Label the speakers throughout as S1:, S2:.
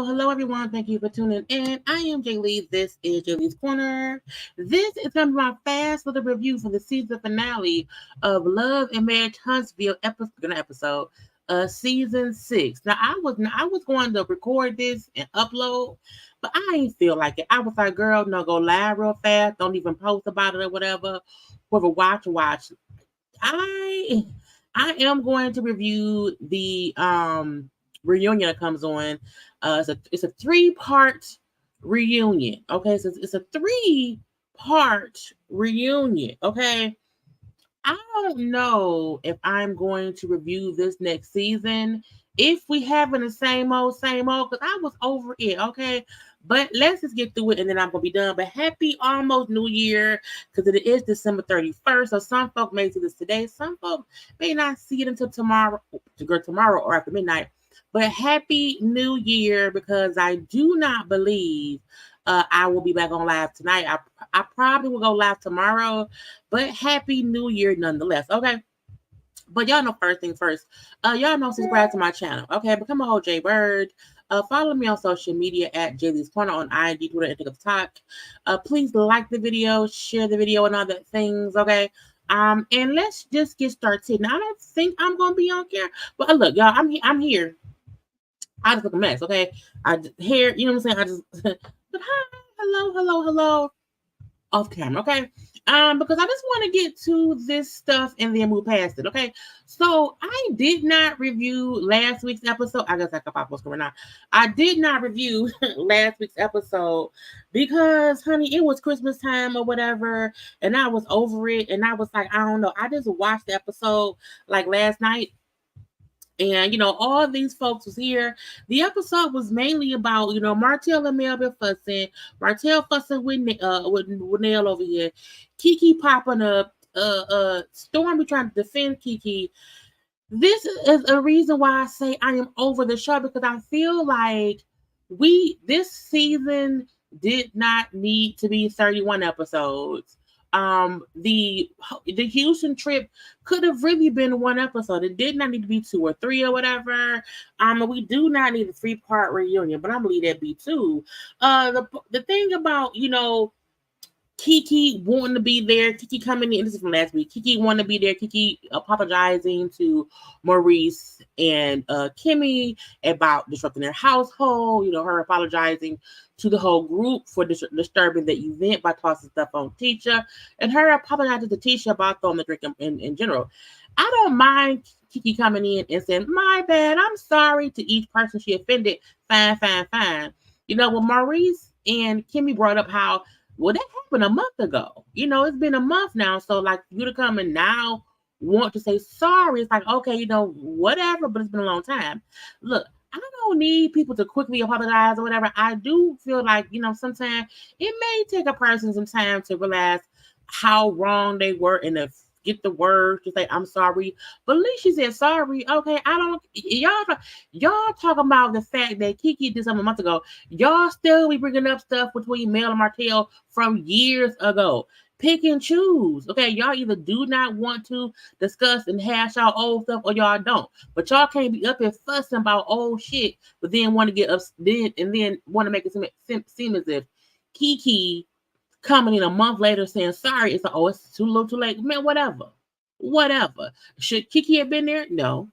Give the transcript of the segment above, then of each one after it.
S1: Hello, everyone. Thank you for tuning in. I am Jaylee. This is JayLeesCorner. This is going to be my fast little review for the season finale of Love and Marriage Huntsville episode, season 6. Now, I was going to record this and upload, but I ain't feel like it. I was like, girl, no, go live real fast. Don't even post about it or whatever. Whoever watch. I am going to review the reunion that comes on. It's a 3-part reunion. Okay, so it's a 3-part reunion. Okay, I don't know if I'm going to review this next season if we having the same old, because I was over it. Okay, but let's just get through it and then I'm gonna be done. But happy almost New Year, because it is December 31st. So some folk may see this today, some folk may not see it until tomorrow or after midnight. But happy New Year, because I do not believe I will be back on live tonight. I probably will go live tomorrow, but happy New Year nonetheless. Okay. But y'all know first thing first. Y'all know subscribe to my channel. Okay, become a whole JayBird. Follow me on social media at JayLeesCorner on IG, Twitter, and TikTok. Please like the video, share the video, and all that things. Okay. And let's just get started. Now, I don't think I'm gonna be on camera, but look, y'all, I'm here. I just look a mess, okay? I just hair, you know what I'm saying? But hi, hello, off camera, okay? Because I just want to get to this stuff and then move past it, okay? So I did not review last week's episode. I guess I could pop what's going on. I did not review last week's episode because, honey, it was Christmas time or whatever, and I was over it, and I was like, I don't know. I just watched the episode like last night. And, all these folks was here. The episode was mainly about, Martel and Melody fussing. Martel fussing with Nell over here. Kiki popping up. Stormy trying to defend Kiki. This is a reason why I say I am over the show, because I feel like this season did not need to be 31 episodes. The Houston trip could have really been 1 episode. It did not need to be 2 or 3 or whatever. We do not need a 3-part reunion, but I'm gonna leave that be too. The thing about Kiki wanting to be there, Kiki coming in, this is from last week. Kiki wanting to be there, Kiki apologizing to Maurice and Kimmy about disrupting their household, her apologizing to the whole group for disturbing the event by tossing stuff on Tisha, and her apologizing to Tisha about throwing the drink in general. I don't mind Kiki coming in and saying, my bad, I'm sorry to each person she offended. Fine. When Maurice and Kimmy brought up how, well, that happened a month ago. It's been a month now. So, like, you to come and now want to say sorry, it's like, okay, whatever, but it's been a long time. Look, I don't need people to quickly apologize or whatever. I do feel like, sometimes it may take a person some time to realize how wrong they were and to get the words to say, I'm sorry. But at least she said sorry. Okay, y'all talking about the fact that Kiki did something a month ago. Y'all still be bringing up stuff between Mel and Martell from years ago. Pick and choose. Okay, y'all either do not want to discuss and hash out old stuff or y'all don't. But y'all can't be up and fussing about old shit, but then want to get up then want to make it seem as if Kiki coming in a month later saying sorry. It's like, oh, it's too little, too late. Man, whatever. Should Kiki have been there? No.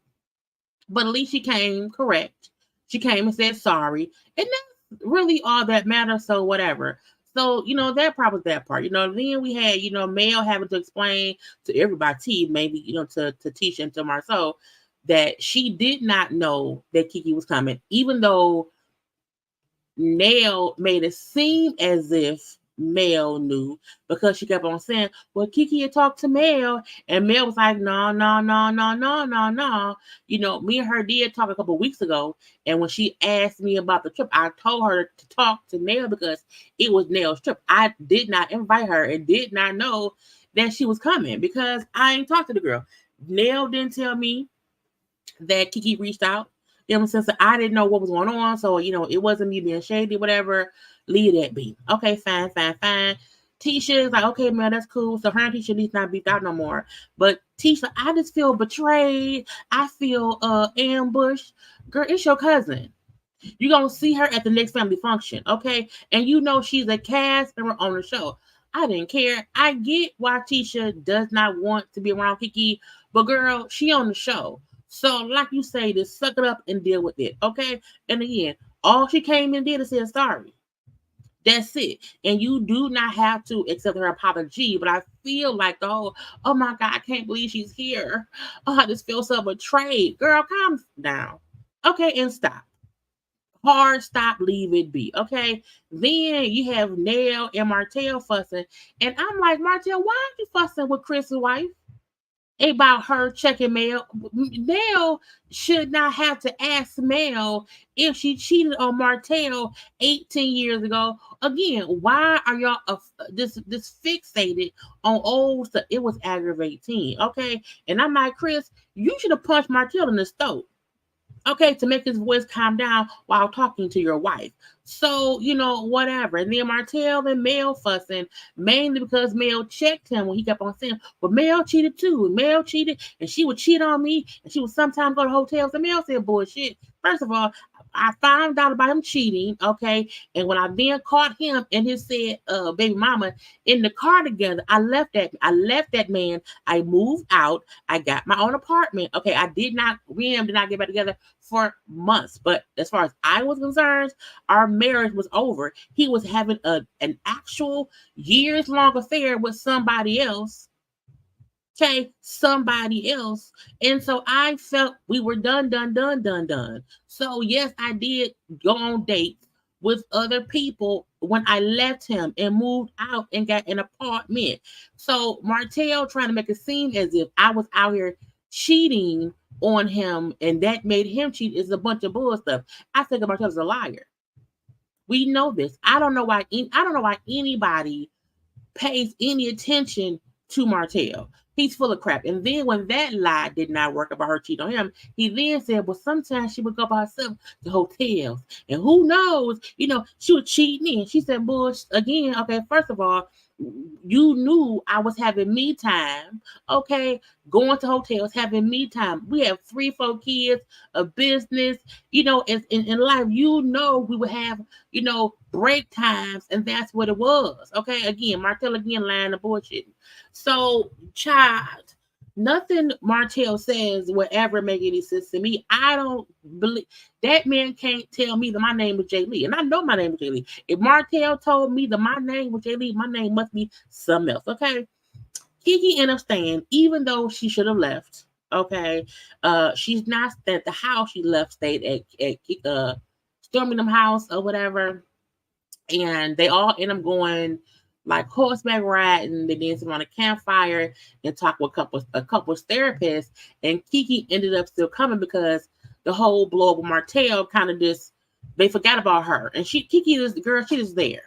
S1: But at least she came correct. She came and said sorry. And that's really all that matters. So whatever. So, that part was that part. Then we had, Mel having to explain to everybody, maybe, to Tisha and to Marsau, that she did not know that Kiki was coming, even though Nell made it seem as if Mel knew, because she kept on saying, well, Kiki had talked to Mel, and Mel was like, no, no, no, no, no, no, no. Me and her did talk a couple of weeks ago, and when she asked me about the trip, I told her to talk to Nell because it was Nell's trip. I did not invite her and did not know that she was coming because I ain't talked to the girl. Nell didn't tell me that Kiki reached out. Since I didn't know what was going on, so it wasn't me being shady, whatever. Leave that be. Okay, fine. Tisha is like, okay, man, that's cool. So her and Tisha needs not beat out no more. But Tisha, I just feel betrayed. I feel ambushed. Girl, it's your cousin. You're gonna see her at the next family function, okay? And she's a cast member on the show. I didn't care. I get why Tisha does not want to be around Kiki, but girl, she on the show. So, like you say, just suck it up and deal with it, okay? And again, all she came and did is say sorry. That's it. And you do not have to accept her apology. But I feel like, oh my God, I can't believe she's here. Oh, I just feel so betrayed. Girl, calm down. Okay, and stop. Hard stop, leave it be. Okay. Then you have Nell and Martell fussing. And I'm like, Martell, why aren't you fussing with Chris's wife about her checking mail? Nell should not have to ask Mel if she cheated on Martell 18 years ago. Again, why are y'all this fixated on old stuff? It was aggravating, okay? And I'm like, Chris, you should have punched Martell in the throat, okay, to make his voice calm down while talking to your wife. So, whatever. And then Martell and Mel fussing, mainly because Mel checked him when he kept on saying, well, Mel cheated too. Mel cheated, and she would cheat on me, and she would sometimes go to hotels, and Mel said, bullshit. First of all, I found out about him cheating, okay? And when I then caught him and his said baby mama in the car together, I left that man. I moved out. I got my own apartment. Okay, we did not get back together for months. But as far as I was concerned, our marriage was over. He was having an actual years-long affair with somebody else. Okay, somebody else. And so I felt we were done. So yes, I did go on dates with other people when I left him and moved out and got an apartment. So Martell trying to make it seem as if I was out here cheating on him and that made him cheat is a bunch of bull stuff. I think Martell's a liar. We know this. I don't know why anybody pays any attention to Martell. He's full of crap. And then when that lie did not work about her cheating on him, he then said, well, sometimes she would go by herself to hotels. And who knows, she would cheat me. And she said, bullshit again. Okay, first of all, you knew I was having me time, okay, going to hotels, having me time. We have 3-4 kids, a business, in life, we would have, break times, and that's what it was, okay? Again, Martell again lying and bullshit. So, child, nothing Martell says will ever make any sense to me. I don't believe that man can't tell me that my name is Jaylee, and I know my name is Jaylee. If Martell told me that my name was Jaylee, my name must be something else. Okay, Kiki ended up staying, even though she should have left. Okay, she's not at the house. She left, stayed at Stormy them house or whatever, and they all end up going like horseback riding. They danced around a campfire and talked with a couple's therapist. And Kiki ended up still coming because the whole blow up with Martell kind of just, they forgot about her. And Kiki is the girl, she just there.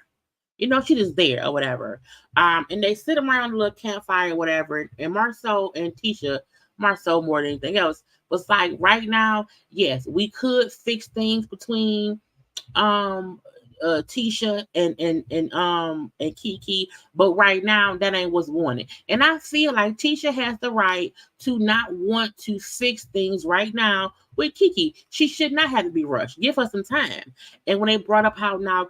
S1: She just there or whatever. And they sit around a little campfire or whatever. And Marsau and Tisha, Marsau more than anything else, was like, right now, yes, we could fix things between Tisha and Kiki, but right now that ain't what's wanted. And I feel like Tisha has the right to not want to fix things right now with Kiki. She should not have to be rushed. Give her some time. And when they brought up how now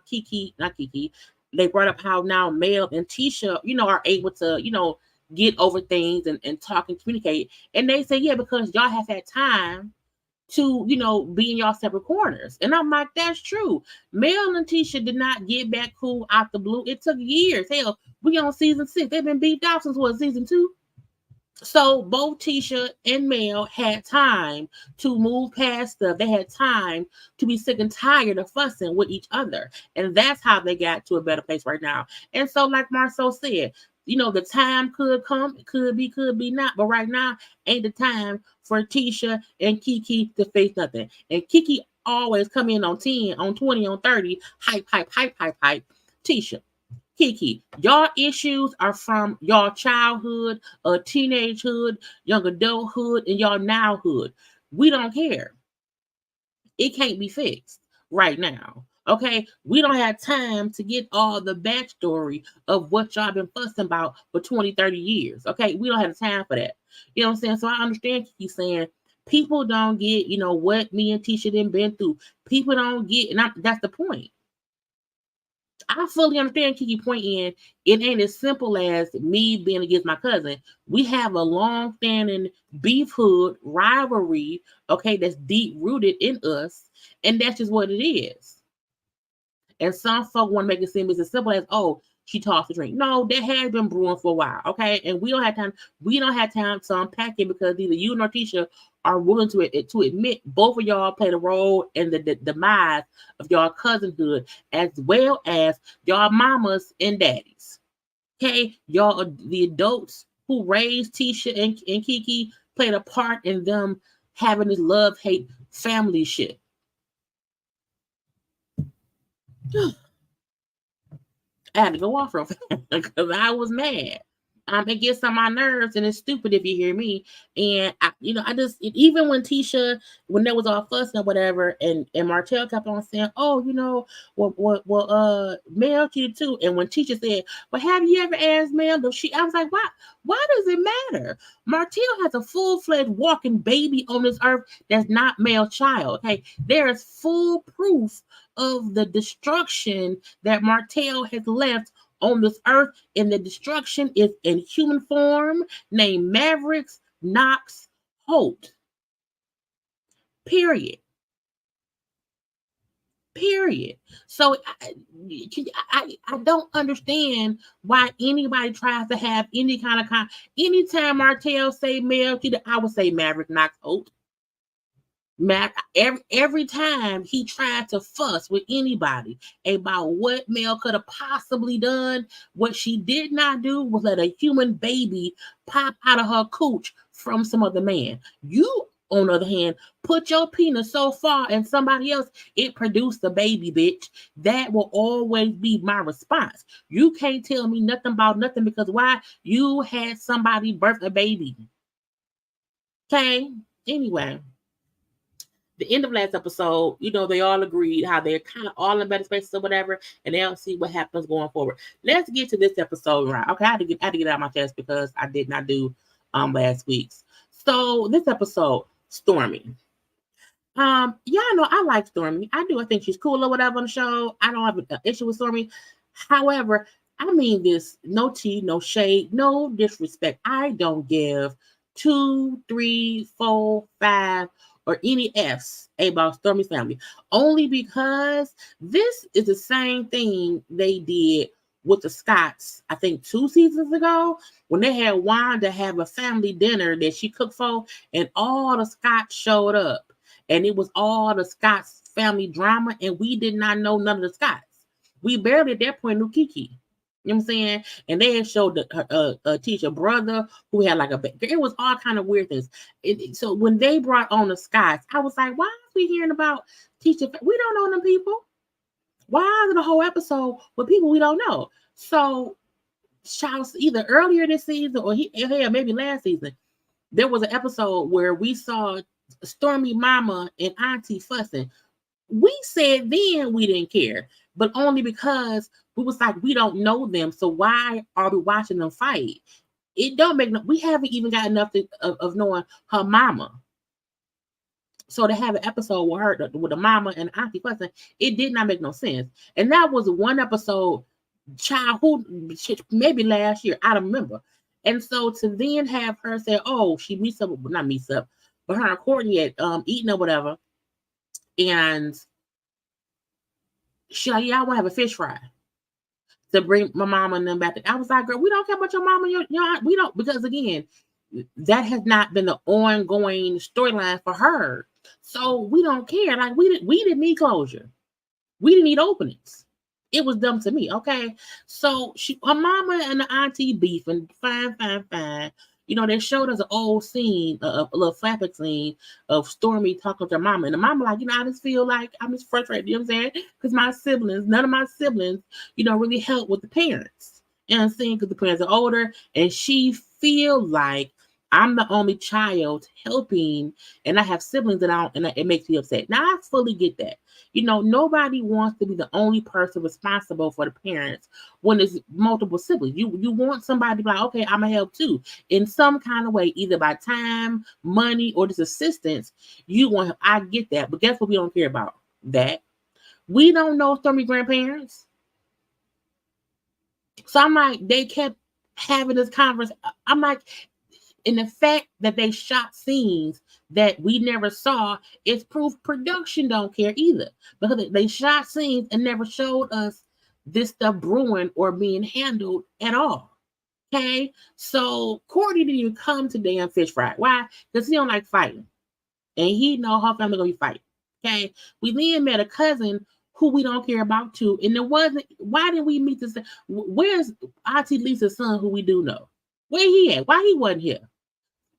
S1: they brought up how now Mel and Tisha, are able to, get over things and talk and communicate. And they say, yeah, because y'all have had time to, be in y'all separate corners. And I'm like, that's true. Mel and Tisha did not get back cool out the blue. It took years. Hell, we on season 6. They've been beat out since season 2. So both Tisha and Mel had time to move past stuff. They had time to be sick and tired of fussing with each other. And that's how they got to a better place right now. And so, like Marsau said, the time could come, could be not. But right now ain't the time for Tisha and Kiki to face nothing. And Kiki always come in on 10, on 20, on 30, hype. Tisha, Kiki, y'all issues are from y'all childhood, teenagehood, young adulthood, and y'all nowhood. We don't care. It can't be fixed right now. Okay, we don't have time to get all the backstory of what y'all been fussing about for 20, 30 years. Okay, we don't have time for that. You know what I'm saying? So I understand Kiki saying people don't get, what me and Tisha done been through. People don't get, and that's the point. I fully understand Kiki point in. It ain't as simple as me being against my cousin. We have a long-standing beefhood rivalry, okay, that's deep-rooted in us, and that's just what it is. And some folk want to make it seem as simple as, oh, she tossed the drink. No, that has been brewing for a while, okay? And we don't have time. We don't have time to unpack it because either you nor Tisha are willing to admit both of y'all played a role in the demise of y'all cousinhood, as well as y'all mamas and daddies. Okay, y'all, the adults who raised Tisha and Kiki played a part in them having this love-hate family shit. I had to go off real fast because I was mad. It gets on my nerves, and it's stupid if you hear me. And I just even when Tisha, when there was all fuss and whatever, and Martell kept on saying, "Oh, Mel cheated too." And when Tisha said, "Well, have you ever asked Mel?" I was like, "Why? Why does it matter? Martell has a full-fledged walking baby on this earth that's not Mel's child. Okay, there is full proof of the destruction that Martell has left on this earth, and the destruction is in human form, named Mavericks Knox Holt. Period. So I don't understand why anybody tries to have any kind of anytime Martell say Mel, I would say Maverick Knox Holt. Every time he tried to fuss with anybody about what Mel could have possibly done, what she did not do was let a human baby pop out of her cooch from some other man. You, on the other hand, put your penis so far in somebody else, it produced a baby, bitch. That will always be my response. You can't tell me nothing about nothing because why? You had somebody birth a baby. Okay? Anyway. The end of last episode, they all agreed how they're kind of all in better spaces or whatever, and they'll see what happens going forward. Let's get to this episode, right? Okay, I had to get it out of my chest because I did not do last week's. So this episode, Stormy. Y'all know I like Stormy. I do. I think she's cool or whatever on the show. I don't have an issue with Stormy. However, I mean this, no tea, no shade, no disrespect. I don't give 2, 3, 4, 5 or any F's about Stormy's family, only because this is the same thing they did with the Scotts, I think 2 seasons ago, when they had Wanda have a family dinner that she cooked for, and all the Scotts showed up, and it was all the Scotts family drama, and we did not know none of the Scotts. We barely at that point knew Kiki. You know what I'm saying? And they showed a teacher brother who had like it was all kind of weird things. So when they brought on the Scotts, I was like, why are we hearing about teacher? We don't know them people. Why is it a whole episode with people we don't know? So, Charles, either earlier this season or maybe last season, there was an episode where we saw Stormy mama and auntie fussing. We said then we didn't care, but only because we was like, we don't know them, so why are we watching them fight? It don't make no. We haven't even got enough of knowing her mama. So to have an episode with her, with the mama and auntie fussing, it did not make no sense. And that was one episode, childhood, maybe last year, I don't remember. And so to then have her say, oh, she not meets up. but her and Courtney had eaten or whatever, and she like, yeah, I want to have a fish fry to bring my mama and them back. I was like, girl, we don't care about your mama, your we don't, because again, that has not been the ongoing storyline for her. So we don't care. Like we didn't need closure. We didn't need openings. It was dumb to me. Okay. So her mama and the auntie beefing, fine. You know, they showed us an old scene, a little flashback scene of Stormy talking to her mama. And the mama, like, you know, I just feel like I'm just frustrated, you know what I'm saying? Because my siblings, none of my siblings, you know, really help with the parents. You know what I'm saying? Because the parents are older. And she feel like I'm the only child helping, and I have siblings that I don't, and it makes me upset. Now, I fully get that. You know, nobody wants to be the only person responsible for the parents when there's multiple siblings. You want somebody to be like, okay, I'm gonna help too in some kind of way, either by time, money, or just assistance. You want help. I get that, but guess what? We don't care about that. We don't know Stormy grandparents, so I'm like, they kept having this conversation. I'm like, and the fact that they shot scenes that we never saw is proof production don't care either, because they shot scenes and never showed us this stuff brewing or being handled at all. Okay, so Courtney didn't even come to damn fish fry. Why? Because he don't like fighting, and he know her family gonna be fighting. Okay, we then met a cousin who we don't care about too, and it wasn't. Why did we meet this? Where's Auntie Lisa's son, who we do know? Where he at? Why he wasn't here?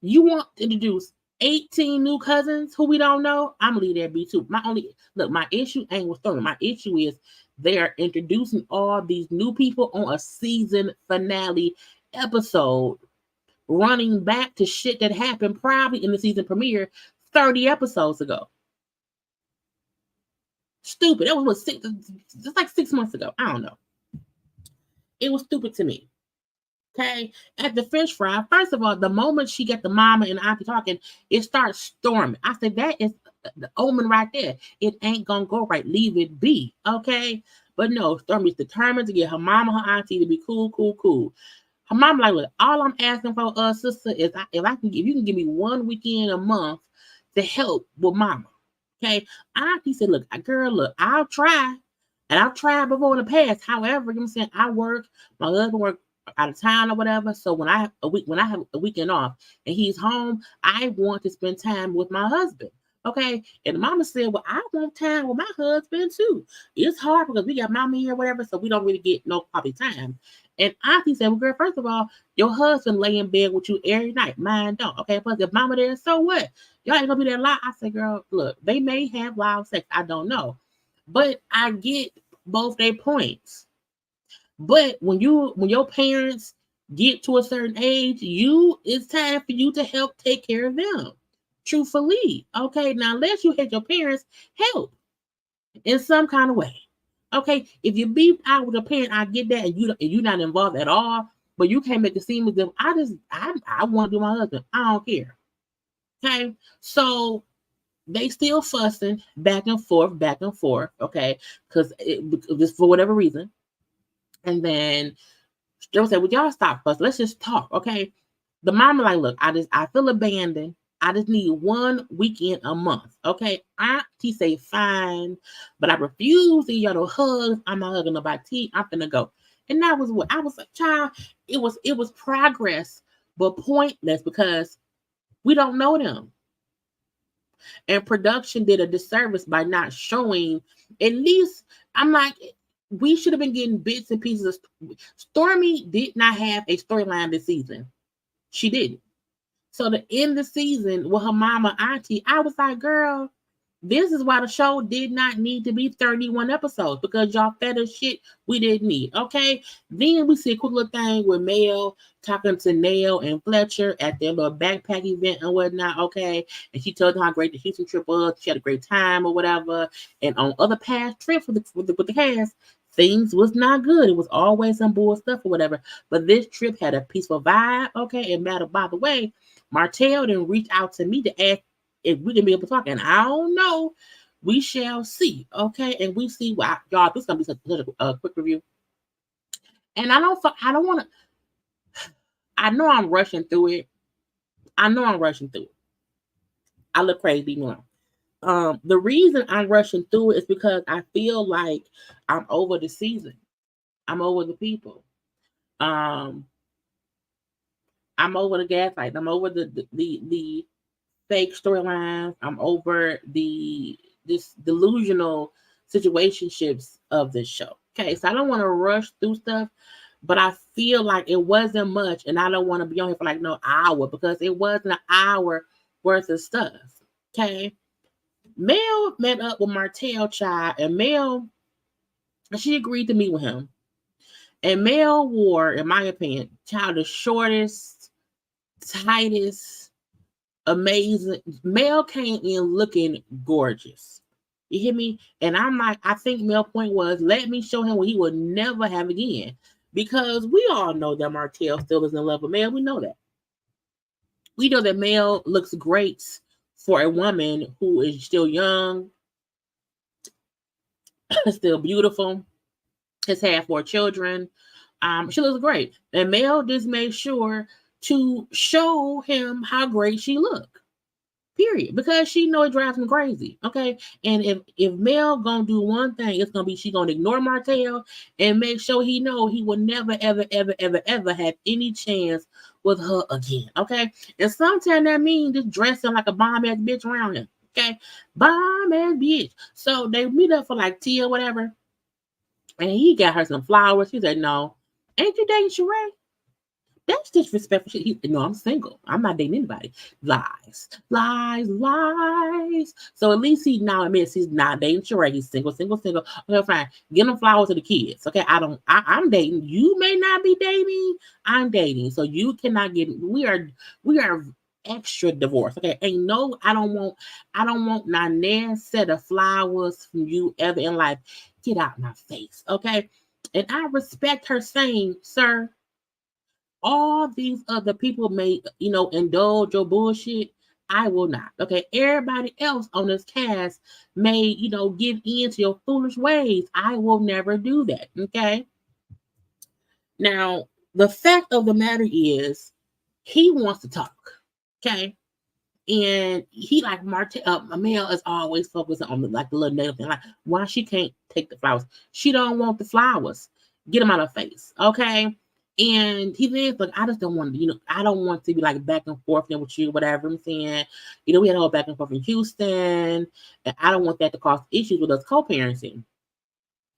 S1: You want to introduce 18 new cousins who we don't know? I'm gonna leave that be too. My issue ain't with Stormy. My issue is they're introducing all these new people on a season finale episode, running back to shit that happened probably in the season premiere 30 episodes ago. Stupid. That was just like 6 months ago. I don't know. It was stupid to me. Okay, at the fish fry, first of all, the moment she get the mama and the auntie talking, it starts storming. I said, that is the omen right there. It ain't gonna go right. Leave it be. Okay. But no, Stormy's determined to get her mama, her auntie to be cool. Her mom like, look, all I'm asking for, sister, is if you can give me one weekend a month to help with mama. Okay. Auntie said, look, girl, look, I'll try. And I've tried before in the past. However, you know what I'm saying, I work, my husband work out of town or whatever. So when I have a weekend off and he's home, I want to spend time with my husband. Okay. And the mama said, well, I want time with my husband too. It's hard because we got mama here or whatever, so we don't really get no quality time. And Auntie said, well, girl, first of all, your husband lay in bed with you every night. Mine don't. Okay. Plus, if mama there, so what? Y'all ain't gonna be there a lot. I said, girl, look, they may have loud sex. I don't know. But I get both their points. But when your parents get to a certain age, it's time for you to help take care of them. Truthfully. Okay. Now unless you hate your parents, help in some kind of way. Okay. If you beef out with a parent, I get that, and you're not involved at all, but you can't make a scene with them. I want to do my husband. I don't care. Okay. So they still fussing back and forth, okay, because just for whatever reason. And then Joe said, "Would y'all stop fussing? Let's just talk, okay?" The mama like, "Look, I feel abandoned. I just need one weekend a month, okay?" Auntie say, "Fine, but I refuse to y'all no hugs. I'm not hugging nobody. I'm gonna go." And that was what I was like, child. It was progress, but pointless because we don't know them. And production did a disservice by not showing at least. I'm like, we should have been getting bits and pieces. Stormy did not have a storyline this season. She didn't. So to end the season with her mama auntie, I was like, girl, this is why the show did not need to be 31 episodes, because y'all fed us shit we didn't need. Okay. Then we see a quick little thing with Mel talking to Nail and Fletcher at their little backpack event and whatnot. Okay. And she told them how great the Houston trip was. She had a great time or whatever. And on other past trips with the cast, things was not good. It was always some bull stuff or whatever. But this trip had a peaceful vibe. Okay. And by the way, Martell didn't reach out to me to ask if we can be able to talk. And I don't know. We shall see. Okay. And we see what y'all, this is gonna be such a quick review. And I don't want to. I know I'm rushing through it. I look crazy now. The reason I'm rushing through it is because I feel like I'm over the season. I'm over the people. Um, I'm over the gaslight. I'm over the fake storylines. I'm over the this delusional situationships of this show. Okay, so I don't want to rush through stuff, but I feel like it wasn't much, and I don't want to be on here for like no hour because it wasn't an hour worth of stuff. Okay, Mel met up with Martell child, and Mel she agreed to meet with him. And Mel wore, in my opinion, child the shortest, tightest, amazing. Mel came in looking gorgeous. You hear me? And I'm like, I think Mel's point was, let me show him what he will never have again. Because we all know that Martell still is in love with Mel. We know that. We know that Mel looks great for a woman who is still young, still beautiful, has had 4 children. She looks great. And Mel just made sure to show him how great she looked. Period. Because she know it drives him crazy. Okay. And if Mel gonna do one thing, it's gonna be she gonna ignore Martell and make sure he know he will never, ever, ever, ever, ever have any chance with her again. Okay. And sometimes that means just dressing like a bomb ass bitch around him. Okay. Bomb ass bitch. So they meet up for like tea or whatever. And he got her some flowers. She said, no. Ain't you dating Sheree? That's disrespectful. No, I'm single. I'm not dating anybody. Lies, lies, lies. So at least he now admits he's not dating Sheree. He's single, single, single. Okay, fine. Give them flowers to the kids. Okay, I'm dating. You may not be dating. I'm dating. So you cannot get. We are extra divorce. Okay, ain't no. I don't want not near set of flowers from you ever in life. Get out my face. Okay, and I respect her saying, sir. All these other people may, indulge your bullshit. I will not. Okay. Everybody else on this cast may, give in to your foolish ways. I will never do that. Okay. Now, the fact of the matter is, he wants to talk. Okay. And he like Mel is always focused on the little negative thing. Like, why she can't take the flowers? She don't want the flowers. Get them out of her face. Okay. And he thinks, like, I just don't want to, I don't want to be like back and forth with you, whatever I'm saying. We had a whole back and forth in Houston, and I don't want that to cause issues with us co-parenting.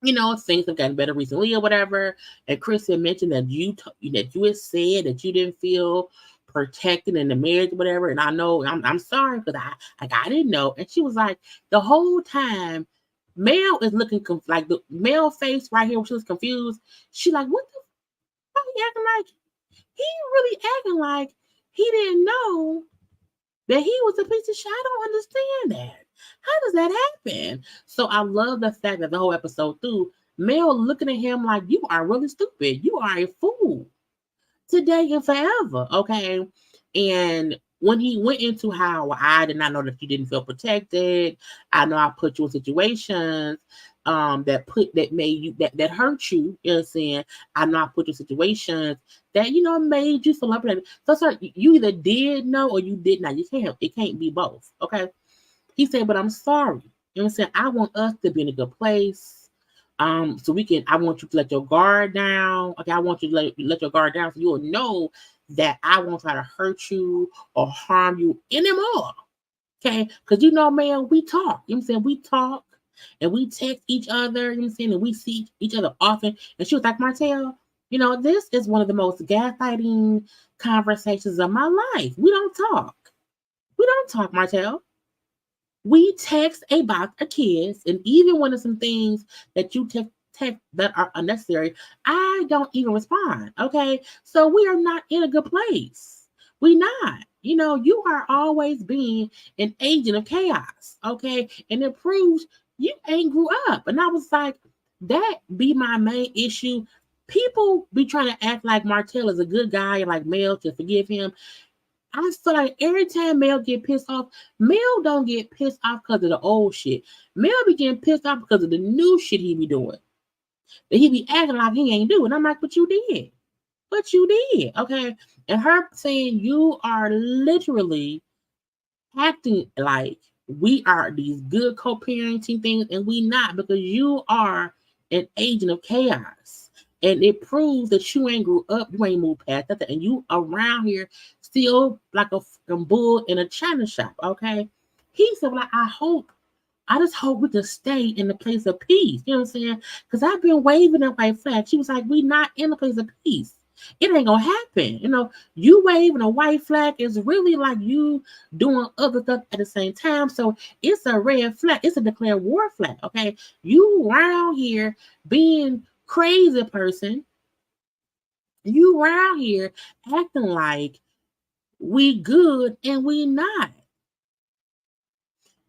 S1: Things have gotten better recently or whatever. And Chris had mentioned that you had said that you didn't feel protected in the marriage, whatever. And I know I'm sorry because I didn't know. And she was like, the whole time, Mel is looking like the Mel face right here when she was confused. She like, what the he acting like he really acting like he didn't know that he was a piece of shit. I don't understand that. How does that happen? So I love the fact that the whole episode through, Mel looking at him like, you are really stupid. You are a fool today and forever. Okay. And when he went into how I did not know that you didn't feel protected, I know I put you in situations that made you that hurt you, you know what I'm saying? I know I put you in situations that made you feel like so sir, you either did know or you did not. It can't be both. Okay. He said, but I'm sorry. You know what I'm saying? I want us to be in a good place. So I want you to let your guard down. Okay, I want you to let your guard down so you'll know that I won't try to hurt you or harm you anymore. Okay, because man, we talk. You know what I'm saying? We talk and we text each other, you know what I'm saying? And we see each other often. And she was like, Martell, this is one of the most gaslighting conversations of my life. We don't talk. We don't talk, Martell. We text about our kids, and even when there's some things that you text that are unnecessary, I don't even respond. Okay, so we are not in a good place. We not. You are always being an agent of chaos. Okay, and it proves you ain't grew up. And I was like, that be my main issue. People be trying to act like Martell is a good guy and like Mel to forgive him. I feel like every time Mel get pissed off, Mel don't get pissed off because of the old shit. Mel be getting pissed off because of the new shit he be doing. That he be acting like he ain't doing. I'm like, but you did. But you did. Okay. And her saying you are literally acting like we are these good co-parenting things, and we not, because you are an agent of chaos. And it proves that you ain't grew up, you ain't moved past that, and you around here still like a fucking bull in a china shop, okay? He said, well, I just hope we can stay in the place of peace. You know what I'm saying? Because I've been waving a white flag. She was like, we not in the place of peace. It ain't gonna happen. You know, you waving a white flag is really like you doing other stuff at the same time. So it's a red flag. It's a declared war flag. Okay. You around here being crazy person. You around here acting like we good and we not.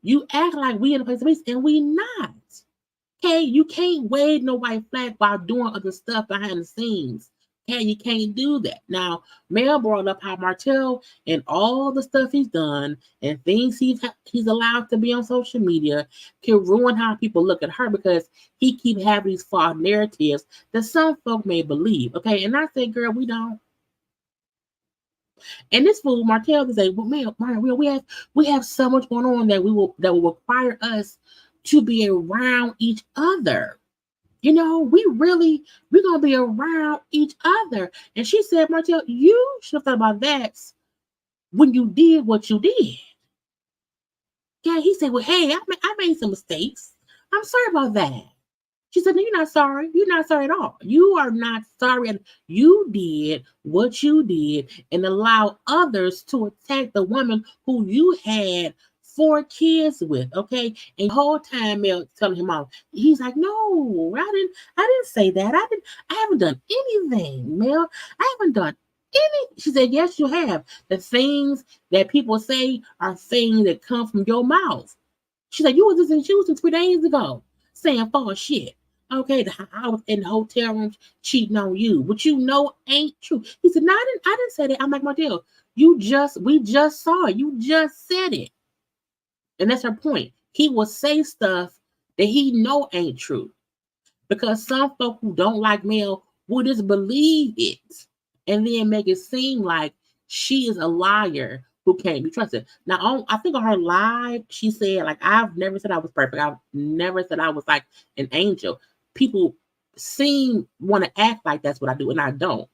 S1: You act like we in a place of peace and we not. Okay, you can't wave no white flag while doing other stuff behind the scenes. Okay, you can't do that. Now, Mel brought up how Martell and all the stuff he's done and things he's allowed to be on social media can ruin how people look at her, because he keep having these false narratives that some folk may believe. Okay, and I said, girl, we don't. And this fool Martell is like, well, man, we have so much going on that will require us to be around each other. You know, we're gonna be around each other. And she said, Martell, you should have thought about that when you did what you did. Yeah, he said, well, hey, I made some mistakes. I'm sorry about that. She said, no, you're not sorry. You're not sorry at all. You are not sorry. You did what you did and allow others to attack the woman who you had 4 kids with, okay? And the whole time Mel telling him off. He's like, no, I didn't say that. I haven't done anything, Mel. I haven't done any. She said, yes, you have. The things that people say are things that come from your mouth. She said, you was just in Houston 3 days ago saying false shit. Okay, I was in the hotel room cheating on you, which you know ain't true. He said, no, I didn't say that. I'm like, Martell, we just saw it. You just said it. And that's her point. He will say stuff that he know ain't true. Because some folk who don't like Mel will just believe it and then make it seem like she is a liar who can't be trusted. Now, I think on her live, she said, like, I've never said I was perfect. I've never said I was like an angel. People want to act like that's what I do, and I don't.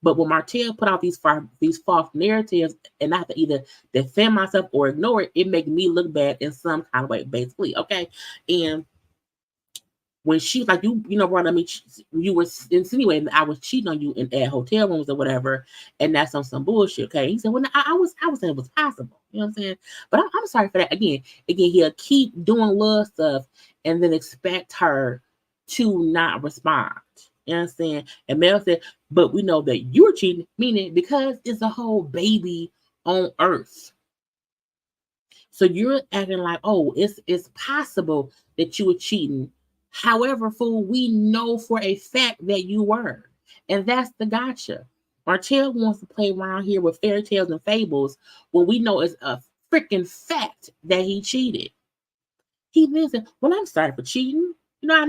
S1: But when Martell put out these false narratives, and I have to either defend myself or ignore it, it makes me look bad in some kind of way, basically. Okay, and when she like you brought up me, you were insinuating that I was cheating on you at hotel rooms or whatever, and that's on some bullshit. Okay, he said, well, I was saying it was possible. You know what I'm saying? But I'm sorry for that. Again, he'll keep doing love stuff and then expect her to not respond. You know what I'm saying? And Mel said, but we know that you're cheating, meaning because it's a whole baby on earth. So you're acting like, oh, it's possible that you were cheating. However, fool, we know for a fact that you were. And that's the gotcha. Martell wants to play around here with fairy tales and fables when we know it's a freaking fact that he cheated. He then said, well, I'm sorry for cheating. You know, I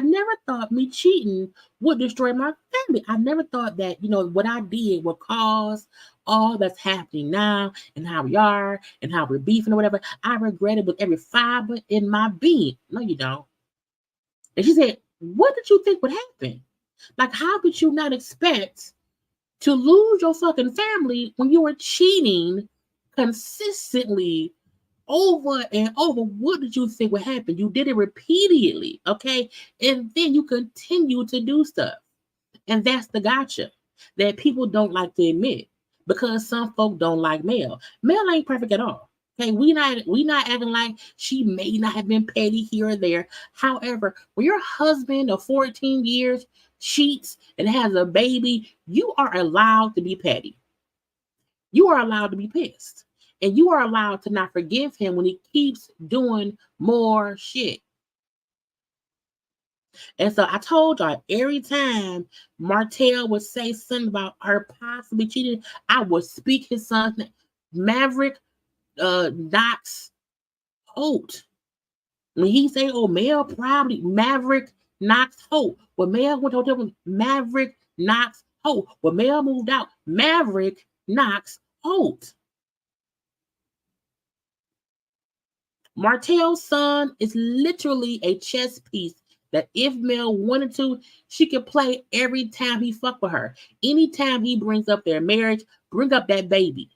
S1: never thought me cheating would destroy my family. I never thought that, what I did would cause all that's happening now and how we are and how we're beefing or whatever. I regret it with every fiber in my being. No, you don't. And she said, what did you think would happen? Like, how could you not expect to lose your fucking family when you were cheating consistently over and over? What did you think would happen? You did it repeatedly, okay? And then you continue to do stuff. And that's the gotcha that people don't like to admit, because some folk don't like Mel. Mel ain't perfect at all. Okay, we not acting like she may not have been petty here or there. However, when your husband of 14 years cheats and has a baby, you are allowed to be petty. You are allowed to be pissed. And you are allowed to not forgive him when he keeps doing more shit. And so I told y'all, every time Martell would say something about her possibly cheating, I would speak his son's name. Maverick Knox Holt. When he say, oh, Mel probably Maverick Knox Holt. When Mel went to hotel, Maverick Knox Holt. When Mel moved out, Maverick Knox Holt. Martell's son is literally a chess piece that if Mel wanted to, she could play every time he fuck with her. Anytime he brings up their marriage, bring up that baby.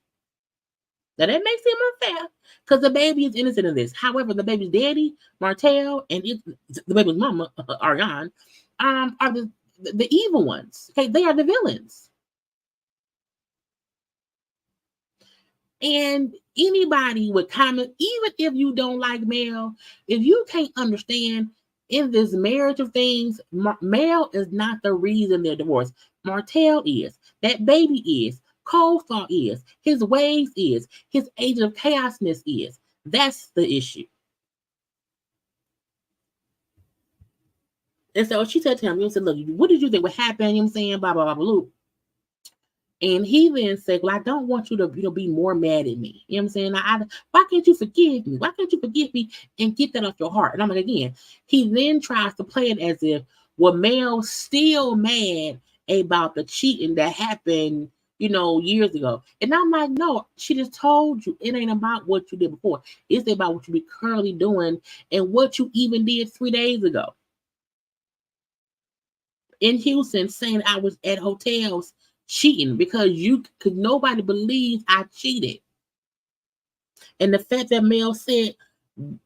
S1: Now that makes him unfair because the baby is innocent of this. However, the baby's daddy, Martell, and the baby's mama, Ariane, are the evil ones. Okay, they are the villains. And anybody would comment, even if you don't like Mel, if you can't understand in this marriage of things, Mel is not the reason they're divorced. Martell is. That baby is. Coleslaw is. His ways is. His agent of chaosness is. That's the issue. And so she said to him, said, look, what did you think would happen? You know what I'm saying? Blah, blah, blah, blah. And he then said, well, I don't want you to, be more mad at me. You know what I'm saying? Why can't you forgive me? Why can't you forgive me and get that off your heart? And I'm like, again, he then tries to play it as if, well, Mel's still mad about the cheating that happened, years ago. And I'm like, no, she just told you it ain't about what you did before. It's about what you be currently doing and what you even did 3 days ago. In Houston, saying I was at hotels cheating because nobody believes I cheated. And the fact that Mel said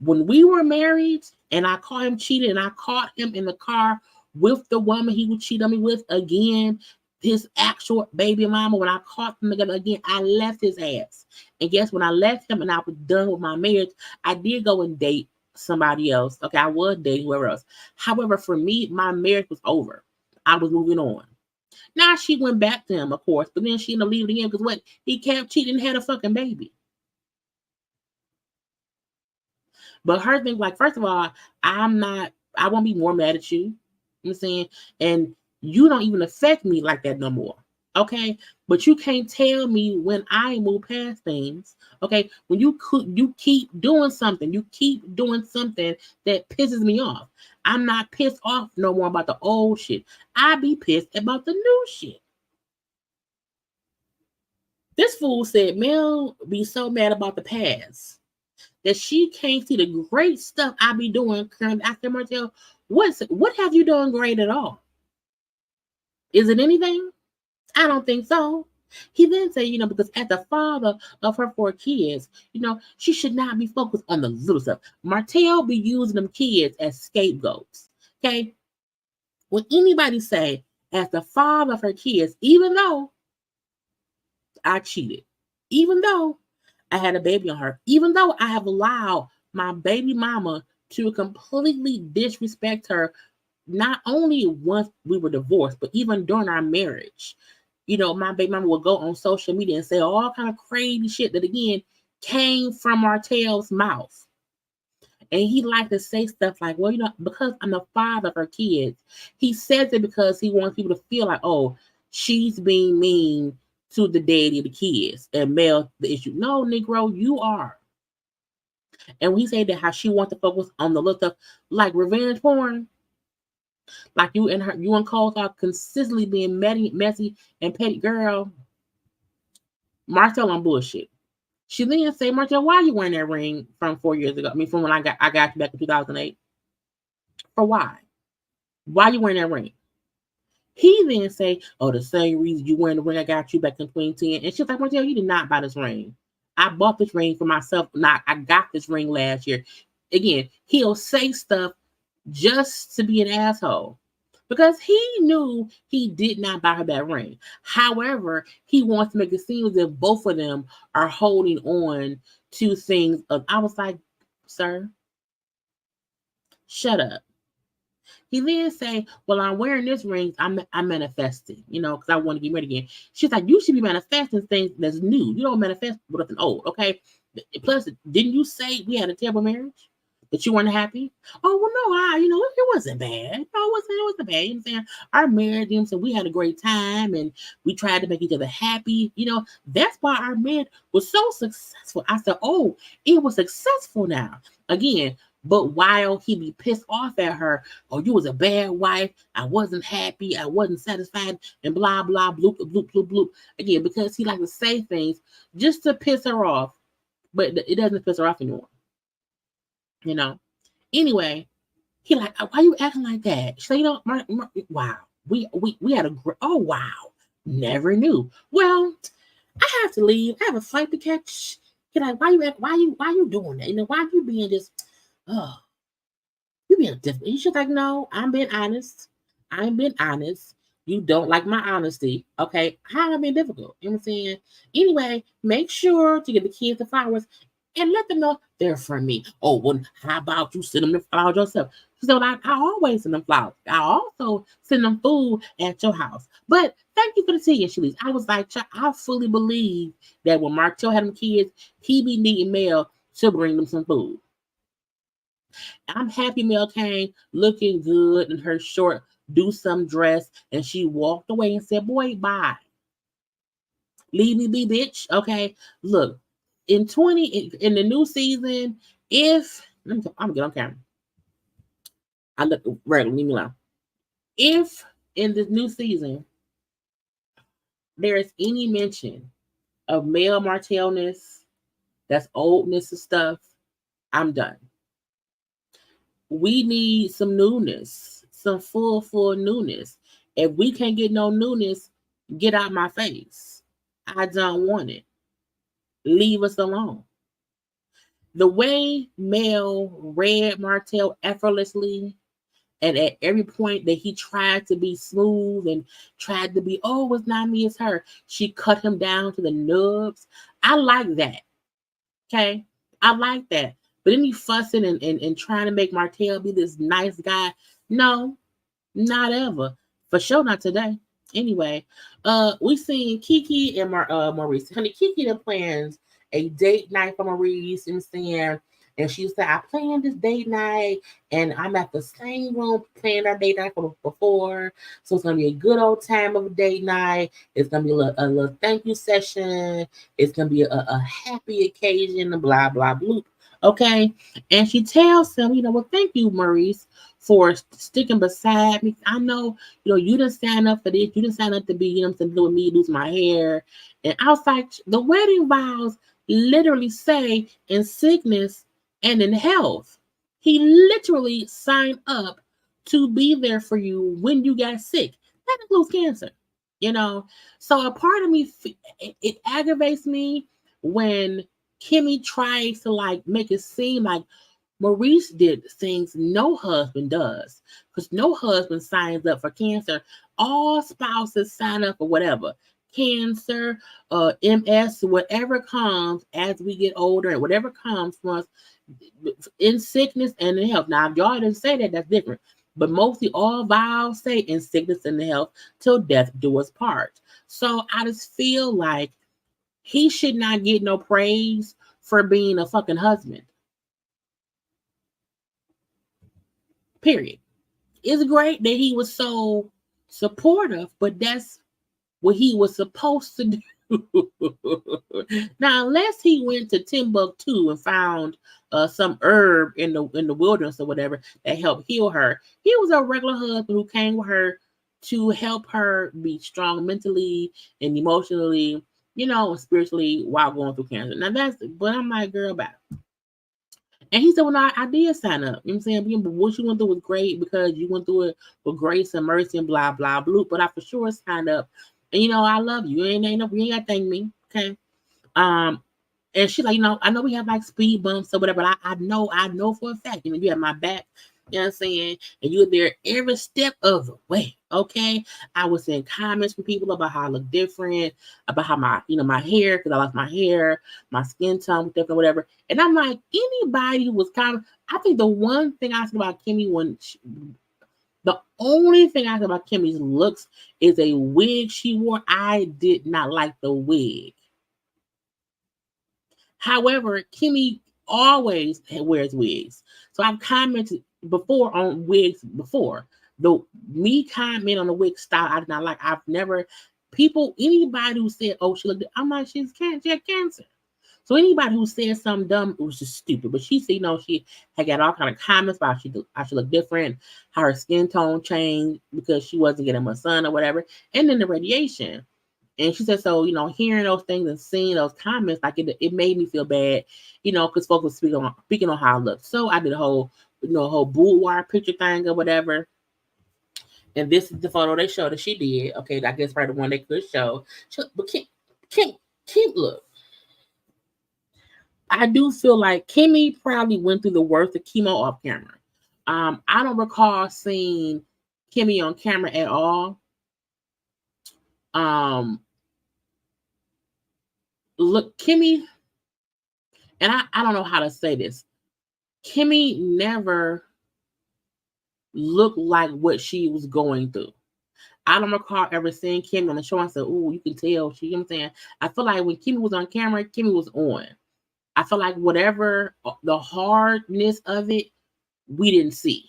S1: when we were married and I caught him cheating and I caught him in the car with the woman he would cheat on me with again, his actual baby mama, when I caught them together again, I left his ass. And guess when I left him and I was done with my marriage, I did go and date somebody else. Okay, I was dating whoever else. However, for me, my marriage was over. I was moving on. Now she went back to him, of course, but then she ended up leaving him because he kept cheating and had a fucking baby. But her thing, like, first of all, I won't be more mad at you. You know what I'm saying? And you don't even affect me like that no more. Okay? But you can't tell me when I move past things. Okay? When you keep doing something, that pisses me off. I'm not pissed off no more about the old shit. I be pissed about the new shit. This fool said Mel be so mad about the past that she can't see the great stuff I be doing currently. After Martell, what have you done great at all? Is it anything? I don't think so. He then said, because as the father of her 4 kids, she should not be focused on the little stuff. Martell be using them kids as scapegoats. Okay? When anybody say, as the father of her kids, even though I cheated, even though I had a baby on her, even though I have allowed my baby mama to completely disrespect her, not only once we were divorced, but even during our marriage. My baby mama would go on social media and say all kind of crazy shit that, again, came from Martell's mouth. And he liked to say stuff like, well, because I'm the father of her kids. He says it because he wants people to feel like, oh, she's being mean to the daddy of the kids and Mel the issue. No, Negro, you are. And we say that how she wants to focus on the little stuff like revenge porn. Like you and Cole are consistently being messy and petty. Girl, Martell on bullshit. She then say, Martell, why are you wearing that ring from 4 years ago? I mean, from when I got you back in 2008. For why? Why are you wearing that ring? He then say, oh, the same reason you wearing the ring I got you back in 2010. And she's like, Martell, you did not buy this ring. I bought this ring for myself. I got this ring last year. Again, he'll say stuff just to be an asshole because he knew he did not buy her that ring. However, he wants to make it seem as if both of them are holding on to things. I was like, sir, shut up. He then say, well, I'm wearing this ring. I'm manifesting, because I want to get married again. She's like, you should be manifesting things that's new. You don't manifest with nothing old, okay? Plus, didn't you say we had a terrible marriage? That you weren't happy? Oh, well, no, it wasn't bad. No, it wasn't bad. You know what I'm saying? Our marriage, so we had a great time and we tried to make each other happy. That's why our marriage was so successful. I said, oh, it was successful now. Again, but while he be pissed off at her, oh, you was a bad wife. I wasn't happy. I wasn't satisfied and blah, blah, bloop, bloop, bloop, bloop. Again, because he likes to say things just to piss her off, but it doesn't piss her off anymore. you know. Anyway, he like, why you acting like that? She's like, wow, we had a oh wow, never knew. Well, I have to leave. I have a flight to catch. He's like, why you doing that? Why you being just, oh, you being different. He's just like, no, I'm being honest. I'm being honest. You don't like my honesty. Okay. How am I being difficult? You know what I'm saying? Anyway, make sure to give the kids the flowers and let them know they're for me. Oh, well, how about you send them the flowers yourself? She said, well, I always send them flowers. I also send them food at your house. But thank you for the tea, Shalice. I was like, I fully believe that when Martell had them kids, he be needing mail to bring them some food. I'm happy Mel came looking good in her short do some dress, and she walked away and said, boy, bye. Leave me be, bitch. Okay. Look, in the new season, if I'm gonna get on camera. I look regular, leave me alone. If in this new season there is any mention of male Martellness, that's oldness and stuff, I'm done. We need some newness, some full newness. If we can't get no newness, get out my face. I don't want it. Leave us alone. The way Mel read Martell effortlessly, and at every point that he tried to be smooth and tried to be, oh, it's not me, it's her, she cut him down to the nubs. I like that. Okay? I like that. But any fussing and trying to make Martell be this nice guy, no, not ever. For sure not today. Anyway, we seen Kiki and Maurice. Honey, Kiki plans a date night for Maurice, and saying, and she said, I planned this date night, and I'm at the same room playing our date night from before. So it's gonna be a good old time of a date night. It's gonna be a little thank you session. It's gonna be a happy occasion, blah blah blah. Okay. And she tells him, well, thank you, Maurice, for sticking beside me. I know, you didn't sign up for this. You didn't sign up to be, something to do with me, lose my hair. And I was like, the wedding vows literally say in sickness and in health. He literally signed up to be there for you when you got sick. That includes cancer, So a part of me, it aggravates me when Kimmy tries to make it seem like Maurice did things no husband does, because no husband signs up for cancer. All spouses sign up for whatever. Cancer, MS, whatever comes as we get older, and whatever comes from us in sickness and in health. Now, if y'all didn't say that, that's different. But mostly all vows say in sickness and in health till death do us part. So I just feel like he should not get no praise for being a fucking husband. Period. It's great that he was so supportive, but that's what he was supposed to do. Now, unless he went to Timbuktu and found some herb in the wilderness or whatever that helped heal her, he was a regular husband who came with her to help her be strong mentally and emotionally, and spiritually while going through cancer. Now but I'm like, girl, bye. And he said, well, no, I did sign up. You know what I'm saying? But what you went through was great because you went through it with grace and mercy and blah, blah, blah. But I for sure signed up. And, I love you. You ain't got to thank me. Okay. And she's like, I know we have speed bumps or whatever, but I know for a fact, you have my back. You know what I'm saying? And you were there every step of the way. Okay. I was in comments from people about how I look different, about how my hair, because I lost my hair, my skin tone was different, whatever. And I'm like, anybody who was I think the one thing I said about Kimmy the only thing I said about Kimmy's looks is a wig she wore. I did not like the wig. However, Kimmy always wears wigs. So I've commented before on wigs before. Though me comment on the wig style, I did not like. I've never anybody who said, oh, she looked, I'm like, she had cancer. So anybody who said something dumb, it was just stupid. But she said, she had got all kind of comments about how she looked different, how her skin tone changed because she wasn't getting her sun or whatever. And then the radiation. And she said, so, hearing those things and seeing those comments, like it made me feel bad, because folks were speaking on how I looked. So I did a whole, whole boudoir picture thing or whatever. And this is the photo they showed that she did. Okay, I guess probably the one they could show. But Kim, look, I do feel like Kimmy probably went through the worst of chemo off camera. I don't recall seeing Kimmy on camera at all. Look, Kimmy, and I don't know how to say this. Kimmy never looked like what she was going through. I don't recall ever seeing Kimmy on the show and said, "Ooh, you can tell." You know what I'm saying? I feel like when Kimmy was on camera, Kimmy was on. I feel like whatever the hardness of it, we didn't see.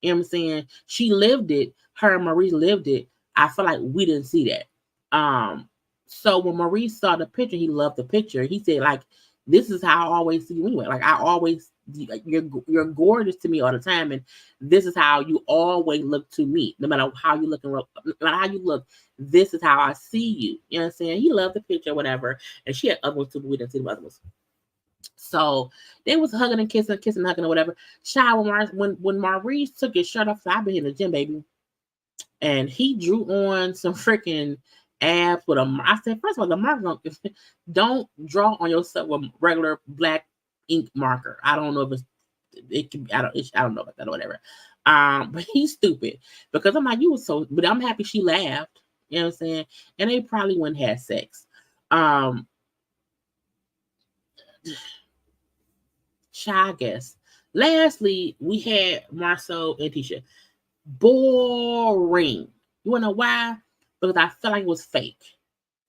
S1: You know what I'm saying? She lived it. Her and Maurice lived it. I feel like we didn't see that. So when Maurice saw the picture, he loved the picture. He said, like, this is how I always see you anyway. Like, I always, you're gorgeous to me all the time. And this is how you always look to me. No matter how you look, no matter how you look, this is how I see you. You know what I'm saying? He loved the picture, whatever. And she had other ones too, but we didn't see the other ones. So they was hugging and kissing, hugging or whatever. Child, when Maurice took his shirt off, I've been in the gym, baby. And he drew on some freaking abs with I said, first of all, the marker, don't draw on yourself with regular black ink marker. I don't know if it can, I don't know about that or whatever. But he's stupid because I'm like, you was so, but I'm happy she laughed. You know what I'm saying? And they probably wouldn't have sex. I guess. Lastly, we had Marsau and Tisha. Boring. You wanna know why? Because I felt like it was fake.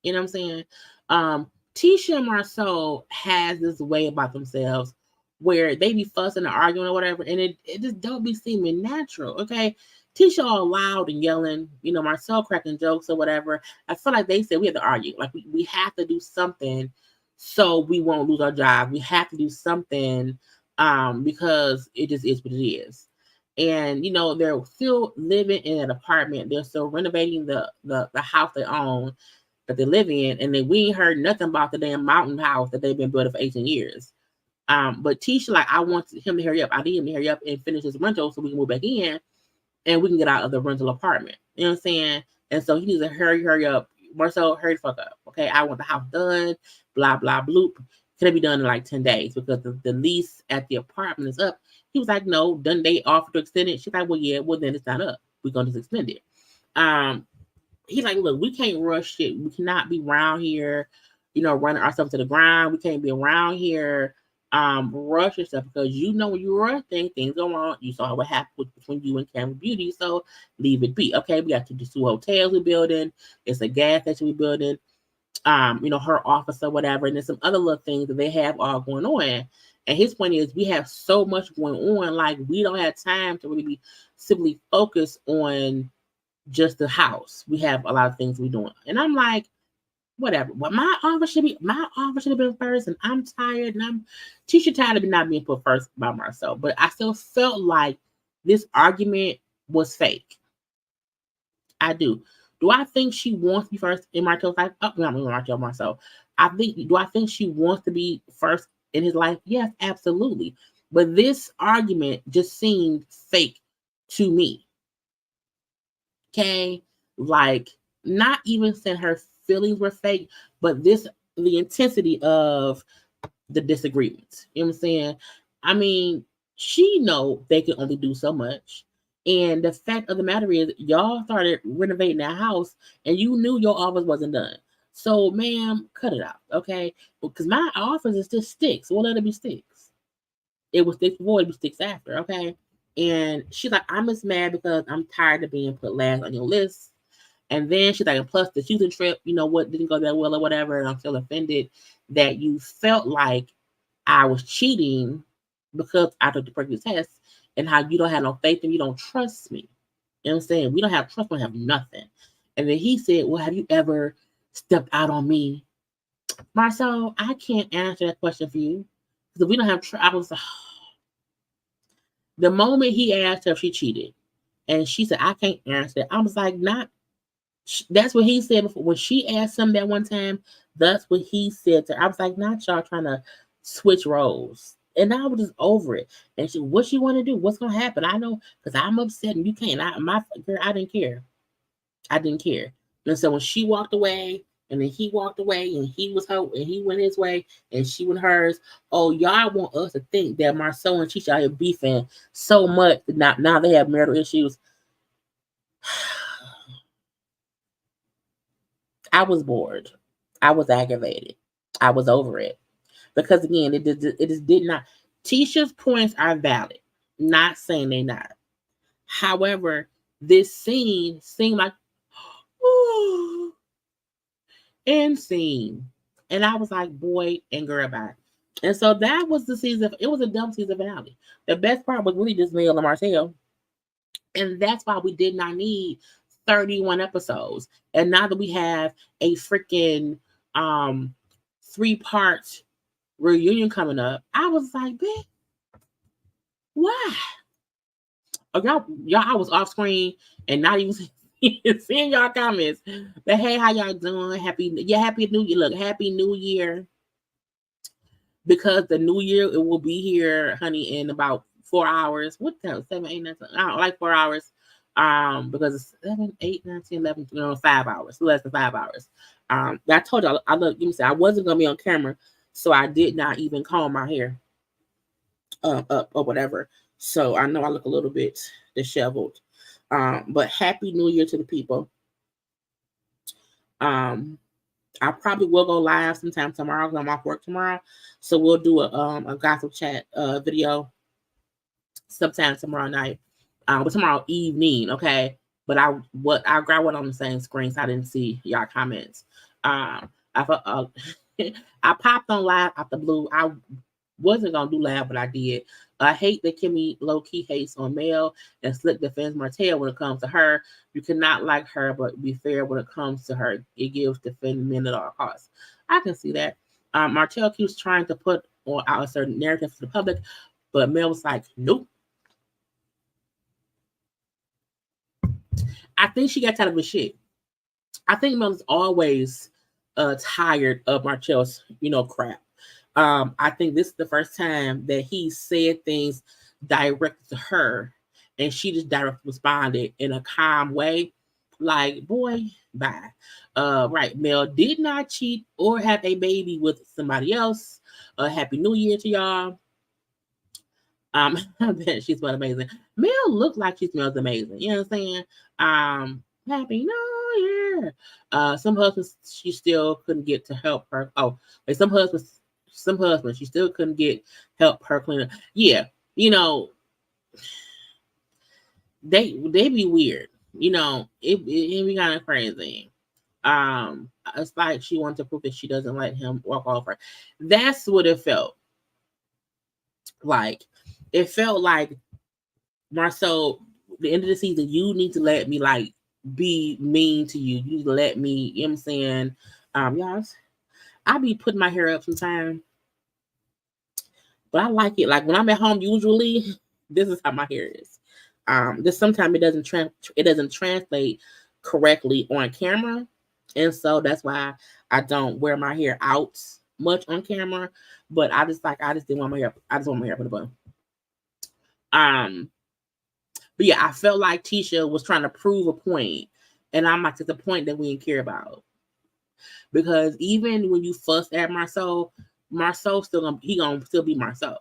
S1: You know what I'm saying? Tisha and Marsau has this way about themselves where they be fussing and arguing or whatever, and it just don't be seeming natural. Okay. Tisha all loud and yelling, Marsau cracking jokes or whatever. I feel like they said we have to argue. Like we have to do something so we won't lose our job. We have to do something because it just is what it is. And they're still living in an apartment. They're still renovating the house they own that they live in, and then we ain't heard nothing about the damn mountain house that they've been building for 18 years. But Tisha, like, I want him to hurry up. I need him to hurry up and finish his rental so we can move back in and we can get out of the rental apartment. You know what I'm saying? And so he needs to hurry up. Marsau, hurry the fuck up. Okay, I want the house done. Blah blah bloop. Can it be done in like 10 days because the lease at the apartment is up? He was like, no, done they offer to extend it? She's like, well, yeah, well then it's not up. We're gonna just extend it. He's like, look, we can't rush it. We cannot be around here, running ourselves to the ground. We can't be around here rushing stuff because when you rush things go wrong. You saw what happened between you and Camera Beauty, so leave it be. Okay, we got to do 2 hotels we're building. It's a gas station we're building. Her office or whatever, and there's some other little things that they have all going on. And his point is, we have so much going on, like we don't have time to really be simply focused on just the house. We have a lot of things we're doing. And I'm like, whatever. But my office should have been first, and I'm tired, and I'm Tisha tired of not being put first by myself. But I still felt like this argument was fake. I do. Do I think she wants to be first in Martell's life? Oh, not Martell, Marsau. Do I think she wants to be first in his life? Yes, absolutely. But this argument just seemed fake to me. Okay? Like, not even saying her feelings were fake, but the intensity of the disagreements. You know what I'm saying? I mean, she know they can only do so much. And the fact of the matter is, y'all started renovating that house and you knew your office wasn't done. So, ma'am, cut it out, okay? Because my office is just sticks. We'll let it be sticks. It was sticks before, it was sticks after, okay? And she's like, I'm just mad because I'm tired of being put last on your list. And then she's like, and plus the shooting trip, what didn't go that well or whatever. And I'm still offended that you felt like I was cheating because I took the pregnancy test. And how you don't have no faith and you don't trust me. You know what I'm saying? We don't have trust, we don't have nothing. And then he said, well, have you ever stepped out on me? Marsau, I can't answer that question for you. Because if we don't have trust, I was the moment he asked her if she cheated, and she said, I can't answer it. I was like, not That's what he said before. When she asked him that one time, that's what he said to her. I was like, not y'all trying to switch roles. And I was just over it. And she, what you want to do? What's gonna happen? I know, because I'm upset and you can't. I didn't care. I didn't care. And so when she walked away, and then he walked away, and he was her, and he went his way, and she went hers. Oh, y'all want us to think that Marsau and Tisha are beefing so much that now they have marital issues. I was bored. I was aggravated. I was over it. Because again, it just did not. Tisha's points are valid. Not saying they not. However, this scene seemed like end scene. And I was like, boy and girl, bye. And so that was the season. It was a dumb season finale. The best part was really just Mel and Martell. And that's why we did not need 31 episodes. And now that we have a freaking 3-part reunion coming up, I was like, bitch, why? Oh, y'all, I was off screen and not even seeing y'all comments. But hey, how y'all doing? Happy New Year. Look, Happy New Year. Because the new year, it will be here, honey, in about 4 hours. What the hell? 7, 8, 9, 10, I don't like 4 hours. Because it's 7, 8, 9, 10, 11, 5 hours, less than 5 hours. I told y'all, I wasn't gonna be on camera, so I did not even comb my hair up or whatever. So I know I look a little bit disheveled. But Happy New Year to the people. I probably will go live sometime tomorrow because I'm off work tomorrow. So we'll do a gossip chat video sometime tomorrow night. But tomorrow evening, okay? But I'll grab one on the same screen so I didn't see y'all comments. I popped on live out the blue. I wasn't gonna do live, but I did. I hate that Kimmy low-key hates on Mel and Slick defends Martell when it comes to her. You cannot like her, but be fair when it comes to her. It gives defend men at all costs. I can see that. Martell keeps trying to put out a certain narrative to the public, but Mel was like, nope. I think she got tired of his shit. I think Mel is always tired of Martell's, crap. I think this is the first time that he said things directed to her, and she just directly responded in a calm way, like, boy, bye. Right, Mel did not cheat or have a baby with somebody else. Happy New Year to y'all. I bet she smells amazing. Mel looked like she smells amazing. You know what I'm saying? Happy New Year. Some husbands she still couldn't get to help her. Oh, like some husbands she still couldn't get help her clean up. Yeah, they be weird. It be kind of crazy. It's like she wants to prove that she doesn't let him walk off her. That's what it felt like. It felt like, Marsau, the end of the season, you need to let me be mean to you. You need to let me, you know what I'm saying? Y'all, I be putting my hair up sometimes, but I like it. Like when I'm at home, usually this is how my hair is. Just sometimes it doesn't translate correctly on camera, and so that's why I don't wear my hair out much on camera. But I just didn't want my hair. I just want my hair up in the bun. But yeah, I felt like Tisha was trying to prove a point, and I'm like, it's a point that we didn't care about. Because even when you fuss at Marsau gonna be Marsau,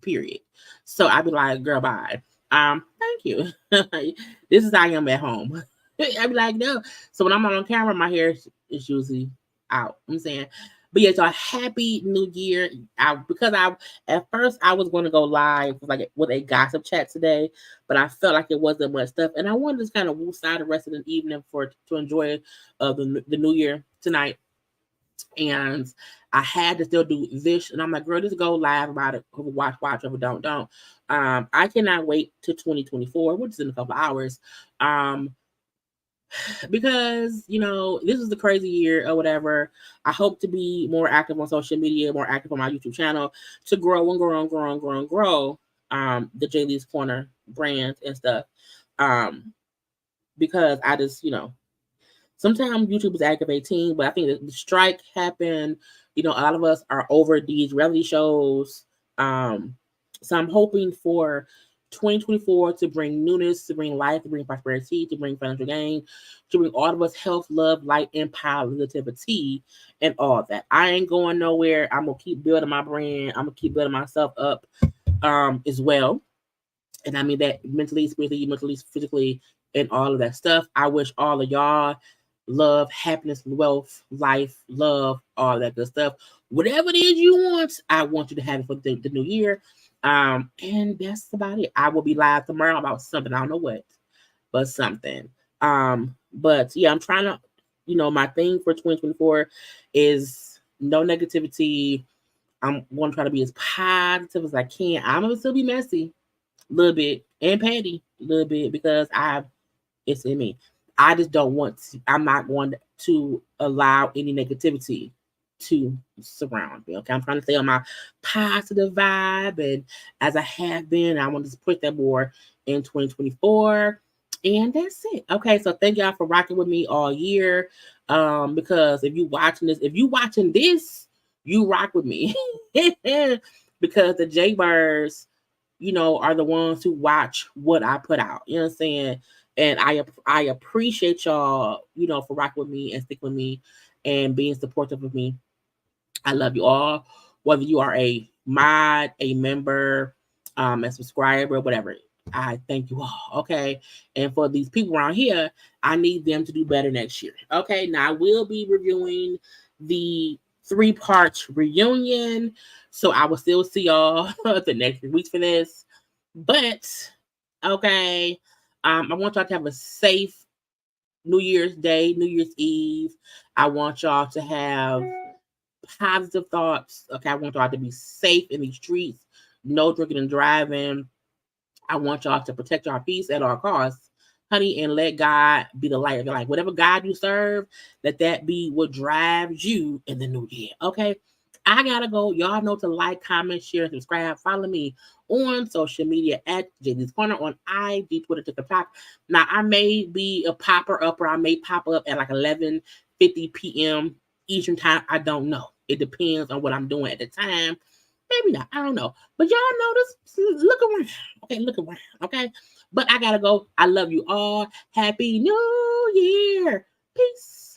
S1: period. So I'd be like, girl, bye. Thank you. This is how I am at home. I'd be like, no. So when I'm on camera, my hair is usually out. I'm saying. But yeah, so Happy New Year. Because at first I was going to go live with a gossip chat today, but I felt like it wasn't much stuff, and I wanted to just kind of woosah the rest of the evening to enjoy the New Year tonight. And I had to still do this, and I'm like, girl, just go live about it. Watch, or don't. I cannot wait to 2024, which is in a couple of hours. Because this is the crazy year or whatever. I hope to be more active on social media, more active on my YouTube channel to grow the JayLeesCorner brand and stuff. because I just, sometimes YouTube is aggravating, but I think that the strike happened. A lot of us are over these reality shows. So I'm hoping for 2024 to bring newness, to bring life, to bring prosperity, to bring financial gain, to bring all of us health, love, light, and positivity, and all that. I ain't going nowhere. I'm gonna keep building my brand. I'm gonna keep building myself up as well. And I mean that mentally, spiritually, physically, and all of that stuff. I wish all of y'all love, happiness, wealth, life, love, all that good stuff. Whatever it is you want, I want you to have it for the new year. And that's about it. I will be live tomorrow about something. I don't know what, but something. But yeah, I'm trying to, my thing for 2024 is no negativity. I'm going to try to be as positive as I can. I'm going to still be messy a little bit and petty a little bit because it's in me. I just don't want to, I'm not going to allow any negativity to surround me. Okay. I'm trying to stay on my positive vibe. And as I have been, I want to push that more in 2024. And that's it. Okay. So thank y'all for rocking with me all year. Because if you watching this, you rock with me. Because the JayBirds, are the ones who watch what I put out. You know what I'm saying? And I appreciate y'all, for rocking with me and sticking with me and being supportive of me. I love you all, whether you are a mod, a member, a subscriber, whatever. I thank you all. Okay. And for these people around here, I need them to do better next year. Okay. Now I will be reviewing the 3-part reunion. So I will still see y'all the next 3 weeks for this. But okay. I want y'all to have a safe New Year's Day, New Year's Eve. I want y'all to have positive thoughts. Okay, I want y'all to be safe in these streets. No drinking and driving. I want y'all to protect your peace at all costs, honey, and let God be the light of your life. Whatever God you serve, let that be what drives you in the new year. Okay, I gotta go. Y'all know to like, comment, share, and subscribe. Follow me on social media at JayLeesCorner on IG, Twitter, TikTok. Now I may be a popper upper. I may pop up at like 11:50 p.m. Eastern time. I don't know. It depends on what I'm doing at the time. Maybe not. I don't know. But y'all know this. Look around. Okay, look around. Okay. But I gotta go. I love you all. Happy New Year. Peace.